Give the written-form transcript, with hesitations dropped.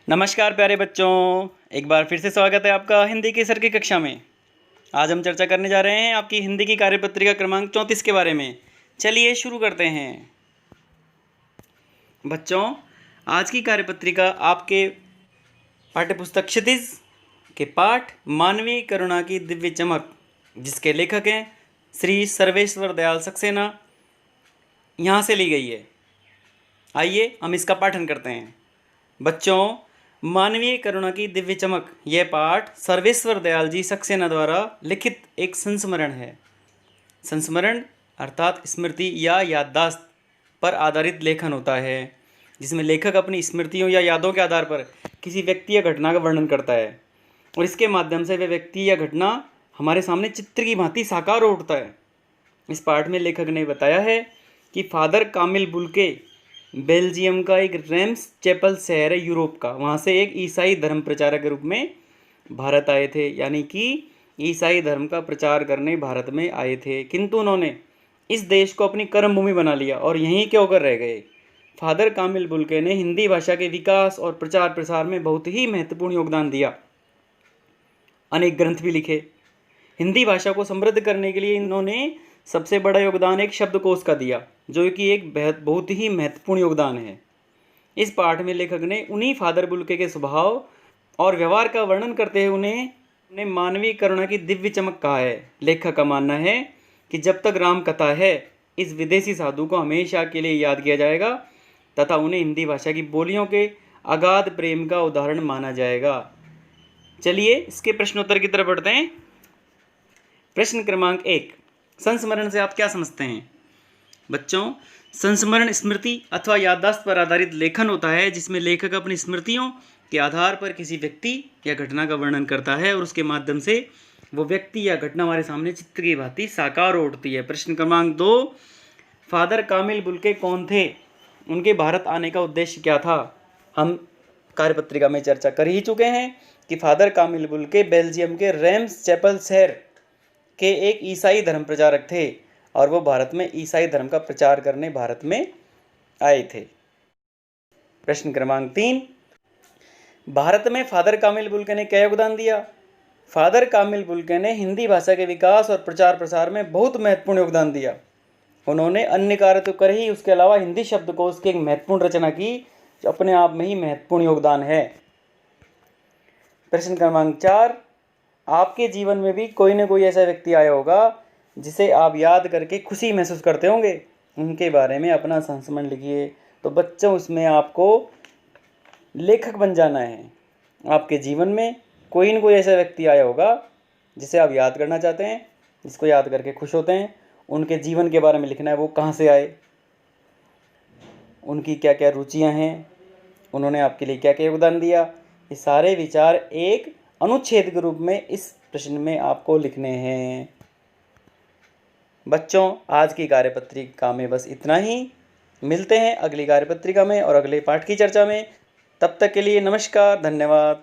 नमस्कार प्यारे बच्चों, एक बार फिर से स्वागत है आपका हिंदी की सर की कक्षा में। आज हम चर्चा करने जा रहे हैं आपकी हिंदी की कार्यपत्रिका क्रमांक 34 के बारे में। चलिए शुरू करते हैं। बच्चों, आज की कार्यपत्रिका आपके पाठ्यपुस्तक क्षितिज के पाठ मानवीय करुणा की दिव्य चमक, जिसके लेखक हैं श्री सर्वेश्वर दयाल सक्सेना, यहाँ से ली गई है। आइए हम इसका पाठन करते हैं। बच्चों, मानवीय करुणा की दिव्य चमक, यह पाठ सर्वेश्वर दयाल जी सक्सेना द्वारा लिखित एक संस्मरण है। संस्मरण अर्थात स्मृति या याददाश्त पर आधारित लेखन होता है, जिसमें लेखक अपनी स्मृतियों या यादों के आधार पर किसी व्यक्ति या घटना का वर्णन करता है और इसके माध्यम से वह व्यक्ति या घटना हमारे सामने चित्र की भांति साकार हो उठता है। इस पाठ में लेखक ने बताया है कि फादर कामिल बुल्के बेल्जियम का एक रेम्स चैपल शहर है यूरोप का, वहाँ से एक ईसाई धर्म प्रचारक के रूप में भारत आए थे, यानी कि ईसाई धर्म का प्रचार करने भारत में आए थे, किंतु उन्होंने इस देश को अपनी कर्मभूमि बना लिया और यहीं के होकर रह गए। फादर कामिल बुल्के ने हिंदी भाषा के विकास और प्रचार प्रसार में बहुत ही महत्वपूर्ण योगदान दिया। अनेक ग्रंथ भी लिखे। हिंदी भाषा को समृद्ध करने के लिए इन्होंने सबसे बड़ा योगदान एक शब्दकोश का दिया, जो कि एक बहुत ही महत्वपूर्ण योगदान है। इस पाठ में लेखक ने उन्हीं फादर बुल्के के स्वभाव और व्यवहार का वर्णन करते हुए उन्हें मानवीय करुणा की दिव्य चमक कहा है। लेखक का मानना है कि जब तक राम कथा है, इस विदेशी साधु को हमेशा के लिए याद किया जाएगा तथा उन्हें हिंदी भाषा की बोलियों के अगाध प्रेम का उदाहरण माना जाएगा। चलिए इसके प्रश्नोत्तर की तरफ बढ़ते हैं। प्रश्न क्रमांक 1, संस्मरण से आप क्या समझते हैं? बच्चों, संस्मरण स्मृति अथवा याददाश्त पर आधारित लेखन होता है, जिसमें लेखक अपनी स्मृतियों के आधार पर किसी व्यक्ति या घटना का वर्णन करता है और उसके माध्यम से वो व्यक्ति या घटना हमारे सामने चित्र की भांति साकार हो उठती है। प्रश्न क्रमांक 2, फादर कामिल बुल्के कौन थे? उनके भारत आने का उद्देश्य क्या था? हम कार्यपत्रिका में चर्चा कर ही चुके हैं कि फादर कामिल बुल्के बेल्जियम के रेम्स चैपल शहर के एक ईसाई धर्म प्रचारक थे और वो भारत में ईसाई धर्म का प्रचार करने भारत में आए थे। प्रश्न क्रमांक 3, भारत में फादर कामिल बुल्के ने क्या योगदान दिया? फादर कामिल बुल्के ने हिंदी भाषा के विकास और प्रचार प्रसार में बहुत महत्वपूर्ण योगदान दिया। उन्होंने अन्य कार्य तो कर ही, उसके अलावा हिंदी शब्दकोश की एक महत्वपूर्ण रचना की, जो अपने आप में ही महत्वपूर्ण योगदान है। प्रश्न क्रमांक 4, आपके जीवन में भी कोई न कोई ऐसा व्यक्ति आया होगा जिसे आप याद करके खुशी महसूस करते होंगे। उनके बारे में अपना संस्मरण लिखिए। तो बच्चों, इसमें आपको लेखक बन जाना है। आपके जीवन में कोई न कोई ऐसा व्यक्ति आया होगा जिसे आप याद करना चाहते हैं, जिसको याद करके खुश होते हैं। उनके जीवन के बारे में लिखना है, वो कहाँ से आए, उनकी क्या क्या रुचियाँ हैं, उन्होंने आपके लिए क्या क्या योगदान दिया। ये सारे विचार एक अनुच्छेद के रूप में इस प्रश्न में आपको लिखने हैं। बच्चों, आज की कार्यपत्रिका में बस इतना ही। मिलते हैं अगली कार्यपत्रिका में और अगले पाठ की चर्चा में। तब तक के लिए नमस्कार, धन्यवाद।